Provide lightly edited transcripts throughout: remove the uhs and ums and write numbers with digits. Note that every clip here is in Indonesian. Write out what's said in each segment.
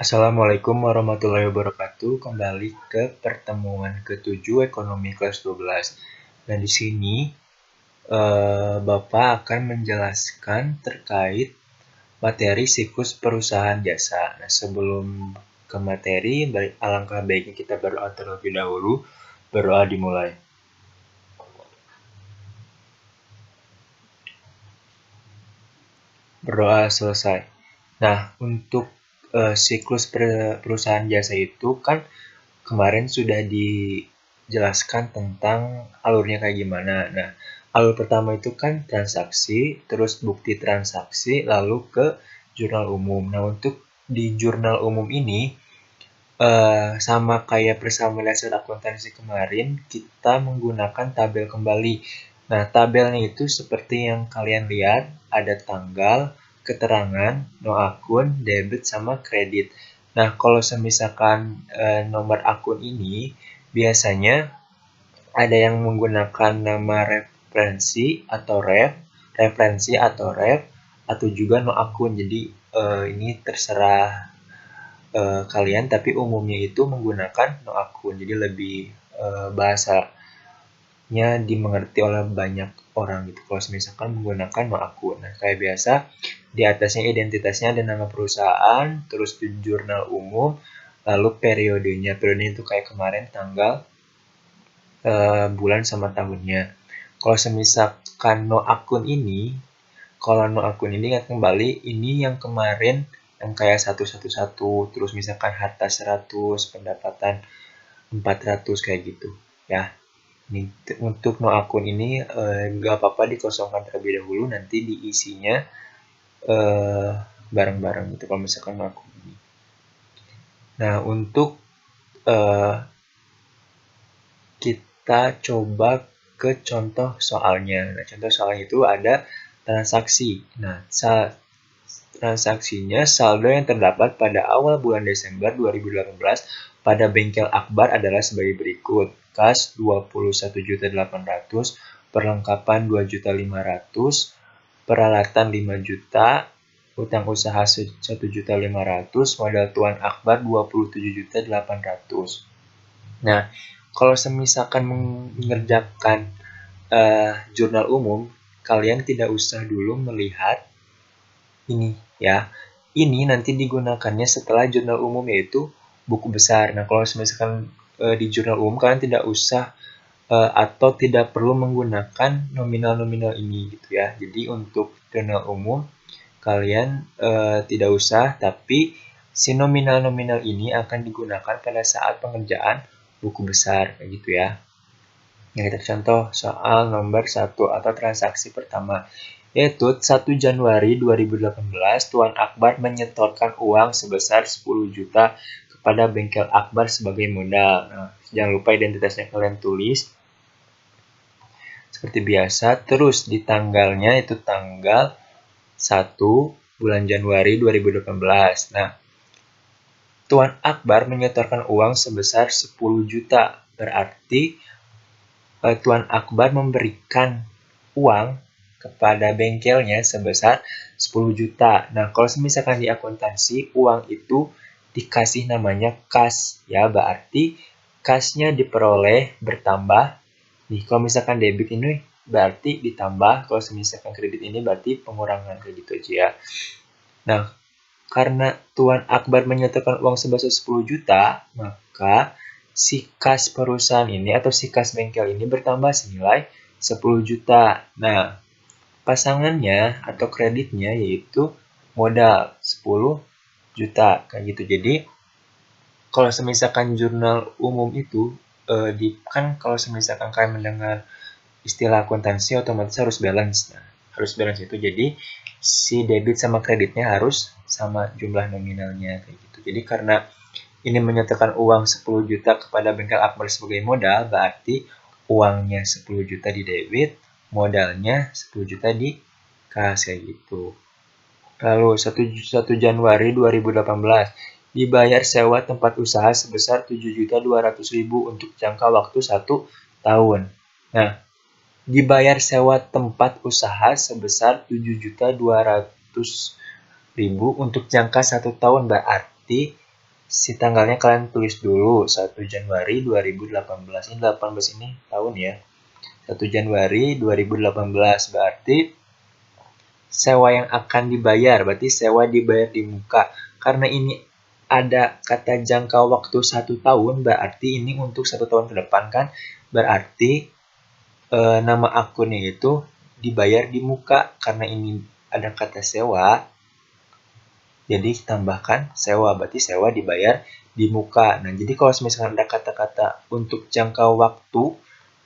Assalamualaikum warahmatullahi wabarakatuh. Kembali ke pertemuan ke-7 ekonomi kelas 12. Dan di sini Bapak akan menjelaskan terkait materi siklus perusahaan jasa. Nah, sebelum ke materi, alangkah baiknya kita berdoa terlebih dahulu. Berdoa dimulai. Berdoa selesai. Nah, untuk siklus perusahaan jasa itu kan kemarin sudah dijelaskan tentang alurnya kayak gimana. Nah, alur pertama itu kan transaksi, terus bukti transaksi, lalu ke jurnal umum. Nah, untuk di jurnal umum ini, sama kayak persamaan dasar akuntansi kemarin, kita menggunakan tabel kembali. Nah, tabelnya itu seperti yang kalian lihat, ada tanggal, keterangan, no akun, debit, sama kredit. Nah, kalau misalkan nomor akun ini, biasanya ada yang menggunakan nama referensi atau ref, atau juga no akun. Jadi, ini terserah kalian, tapi umumnya itu menggunakan no akun. Jadi lebih bahasanya dimengerti oleh banyak orang gitu. Kalau misalkan menggunakan no akun. Nah, kayak biasa di atasnya identitasnya ada nama perusahaan, terus di jurnal umum, lalu periodenya. Periodenya itu kayak kemarin tanggal, bulan sama tahunnya. Kalau misalkan no akun ini, ingat kembali, ini yang kemarin yang kayak 111, terus misalkan harta 100, pendapatan 400 kayak gitu ya. Ini untuk no akun ini nggak apa-apa dikosongkan terlebih dahulu, nanti diisinya bareng-bareng gitu kalau misalkan no akun ini. Nah, untuk kita coba ke contoh soalnya. Nah, contoh soalnya itu ada transaksi. Nah, transaksinya saldo yang terdapat pada awal bulan Desember 2018 pada bengkel Akbar adalah sebagai berikut. Kas 21.800.000, perlengkapan 2.500.000, peralatan 5 juta, utang usaha 1.500.000, modal tuan Akbar 27.800.000. Nah, kalau misalkan mengerjakan jurnal umum, kalian tidak usah dulu melihat ini ya. Ini nanti digunakannya setelah jurnal umum, yaitu buku besar. Nah, kalau misalkan di jurnal umum kalian tidak usah atau tidak perlu menggunakan nominal-nominal ini gitu ya. Jadi untuk jurnal umum kalian tidak usah, tapi si nominal-nominal ini akan digunakan pada saat pengerjaan buku besar kayak gitu ya. Yang kita contoh soal nomor 1 atau transaksi pertama, yaitu 1 Januari 2018 Tuan Akbar menyetorkan uang sebesar 10 juta kepada bengkel Akbar sebagai modal. Nah, jangan lupa identitasnya kalian tulis seperti biasa. Terus di tanggalnya itu tanggal 1 bulan Januari 2018. Nah, Tuan Akbar menyetorkan uang sebesar 10 juta. Berarti Tuan Akbar memberikan uang kepada bengkelnya sebesar 10 juta. Nah, kalau misalkan di akuntansi, uang itu dikasih namanya kas, ya, berarti kasnya diperoleh bertambah. Nih, kalau misalkan debit ini berarti ditambah, kalau misalkan kredit ini berarti pengurangan, kayak gitu aja ya. Nah, karena Tuan Akbar menyetorkan uang sebesar 10 juta, maka si kas perusahaan ini atau si kas bengkel ini bertambah senilai 10 juta. Nah, pasangannya atau kreditnya yaitu modal 10 juta kayak gitu. Jadi kalau misalkan jurnal umum itu kan kalau misalkan kalian mendengar istilah akuntansi otomatis harus balance. Nah, harus balance itu jadi si debit sama kreditnya harus sama jumlah nominalnya kayak gitu. Jadi karena ini menyatakan uang 10 juta kepada bengkel Akbar sebagai modal, berarti uangnya 10 juta di debit, modalnya 10 juta di kas kayak gitu. Lalu 1 Januari 2018 dibayar sewa tempat usaha sebesar 7.200.000 untuk jangka waktu 1 tahun. Nah, dibayar sewa tempat usaha sebesar 7.200.000 untuk jangka 1 tahun, berarti Si tanggalnya kalian tulis dulu 1 Januari 2018. Ini 18 ini tahun ya. 1 Januari 2018 berarti sewa yang akan dibayar. Berarti sewa dibayar di muka. Karena ini ada kata jangka waktu 1 tahun, berarti ini untuk 1 tahun ke depan kan. Berarti nama akunnya itu dibayar di muka. Karena ini ada kata sewa, jadi tambahkan sewa, berarti sewa dibayar di muka. Nah, jadi kalau misalkan ada kata-kata untuk jangka waktu,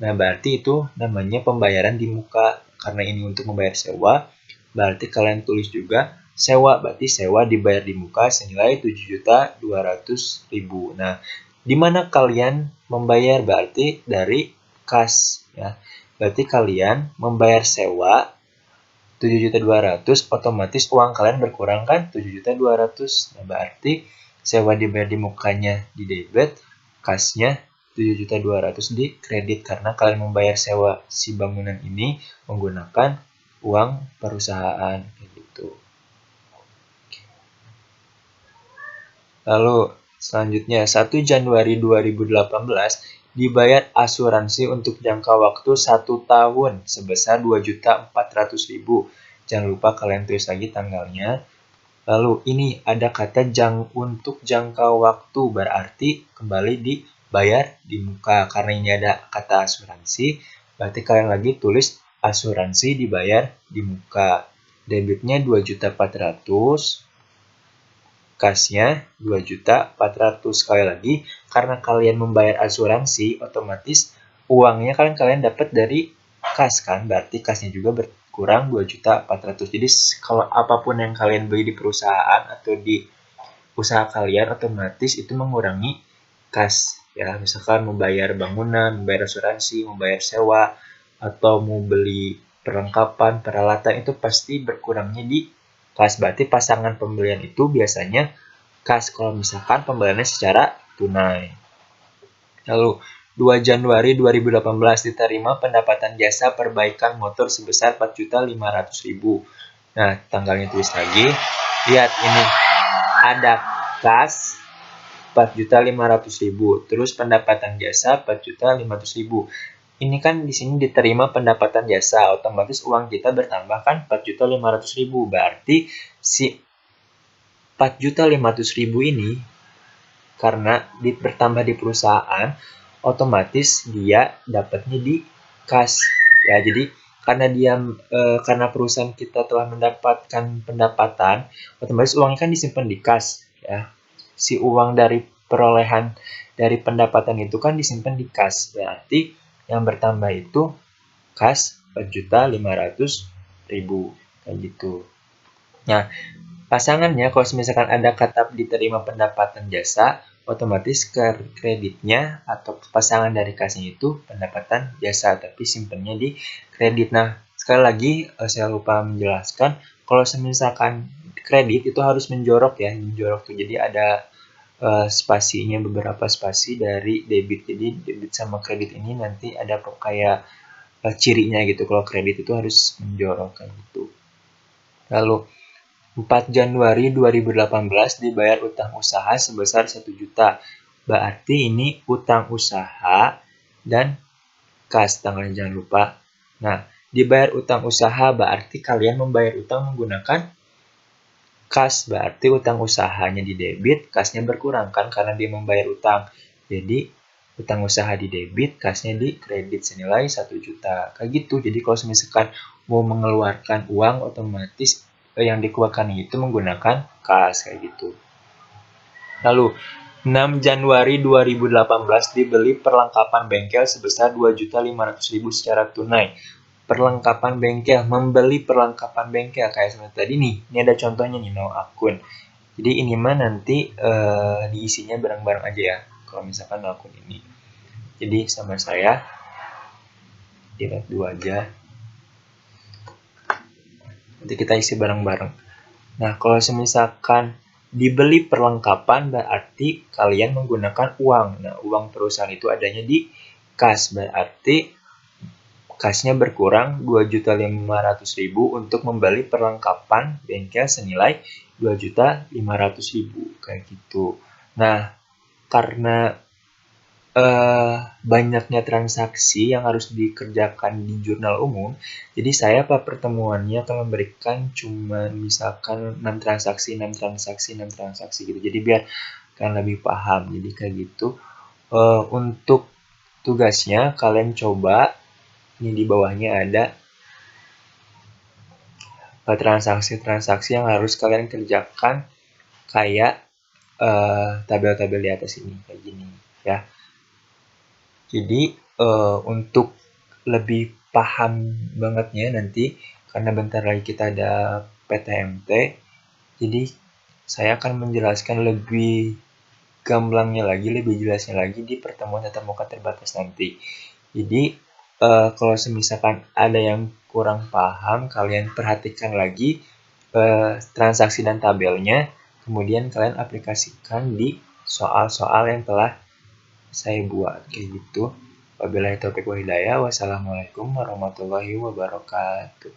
nah berarti itu namanya pembayaran di muka. Karena ini untuk membayar sewa, berarti kalian tulis juga sewa, berarti sewa dibayar di muka senilai 7.200.000. Nah, di mana kalian membayar? Berarti dari kas ya. Berarti kalian membayar sewa 7.200.000, otomatis uang kalian berkurang kan 7.200.000. Nah, berarti sewa dibayar di mukanya di debit, kasnya 7.200.000 di kredit karena kalian membayar sewa si bangunan ini menggunakan uang perusahaan gitu. Lalu selanjutnya 1 Januari 2018 dibayar asuransi untuk jangka waktu 1 tahun sebesar 2.400.000. Jangan lupa kalian tulis lagi tanggalnya. Lalu ini ada kata untuk jangka waktu, berarti kembali dibayar di muka. Karena ini ada kata asuransi, berarti kalian lagi tulis asuransi dibayar di muka. Debitnya 2.400.000. Kasnya 2.400.000. Sekali lagi, karena kalian membayar asuransi, otomatis uangnya kalian dapat dari kas kan, berarti kasnya juga berkurang 2.400.000. Jadi kalau apapun yang kalian beli di perusahaan atau di usaha kalian, otomatis itu mengurangi kas ya. Misalkan membayar bangunan, membayar asuransi, membayar sewa, atau mau beli perlengkapan, peralatan, itu pasti berkurangnya di kas. Berarti pasangan pembelian itu biasanya kas kalau misalkan pembeliannya secara tunai. Lalu 2 Januari 2018 diterima pendapatan jasa perbaikan motor sebesar 4.500.000. Nah, tanggalnya tulis lagi. Lihat ini ada kas 4.500.000, terus pendapatan jasa 4.500.000. Ini kan di sini diterima pendapatan jasa, otomatis uang kita bertambah kan 4.500.000. Berarti si 4.500.000 ini karena bertambah di perusahaan, otomatis dia dapatnya di kas ya. Jadi karena perusahaan kita telah mendapatkan pendapatan, otomatis uangnya kan disimpan di kas ya. Si uang dari perolehan dari pendapatan itu kan disimpan di kas, berarti yang bertambah itu kas 4.500.000 kayak gitu. Nah, pasangannya kalau misalkan ada kata diterima pendapatan jasa, otomatis kreditnya atau pasangan dari kasnya itu pendapatan jasa, tapi simpennya di kredit. Nah, sekali lagi saya lupa menjelaskan, kalau misalkan kredit itu harus menjorok ya, menjorok tuh. Jadi ada spasinya, beberapa spasi dari debit. Jadi debit sama kredit ini nanti ada kayak cirinya gitu. Kalau kredit itu harus menjorok kayak gitu. Lalu 4 Januari 2018 dibayar utang usaha sebesar 1 juta. Berarti ini utang usaha dan kas, tanggalnya jangan lupa. Nah, dibayar utang usaha berarti kalian membayar utang menggunakan kas. Berarti utang usahanya di debit, kasnya berkurang kan karena dia membayar utang. Jadi utang usaha di debit, kasnya di kredit senilai 1 juta. Kayak gitu. Jadi kalau misalkan mau mengeluarkan uang, otomatis yang dikeluarkan itu menggunakan kas kayak gitu. Lalu 6 Januari 2018 dibeli perlengkapan bengkel sebesar 2.500.000 secara tunai. Perlengkapan bengkel, membeli perlengkapan bengkel kayak seperti tadi nih. Ini ada contohnya nih, no akun. Jadi ini mah nanti diisinya barang-barang aja ya. Kalau misalkan no akun ini. Jadi sama saya lihat dua aja. Nanti kita isi bareng-bareng. Nah, kalau misalkan dibeli perlengkapan berarti kalian menggunakan uang. Nah, uang perusahaan itu adanya di kas. Berarti kasnya berkurang 2.500.000 untuk membeli perlengkapan bengkel senilai 2.500.000 kayak gitu. Nah, karena banyaknya transaksi yang harus dikerjakan di jurnal umum, jadi saya pada pertemuannya akan memberikan cuma misalkan 6 transaksi, 6 transaksi, 6 transaksi gitu. Jadi biar kalian lebih paham. Jadi kayak gitu. Untuk tugasnya kalian coba, ini di bawahnya ada transaksi-transaksi yang harus kalian kerjakan kayak tabel-tabel di atas ini kayak gini ya. Jadi untuk lebih paham bangetnya nanti karena bentar lagi kita ada PTMT, jadi saya akan menjelaskan lebih gamblangnya lagi, lebih jelasnya lagi di pertemuan tatap muka terbatas nanti. Jadi kalau misalkan ada yang kurang paham, kalian perhatikan lagi transaksi dan tabelnya, kemudian kalian aplikasikan di soal-soal yang telah saya buat kayak gitu. Wabillahi taufiq wa hidayah. Wassalamualaikum warahmatullahi wabarakatuh.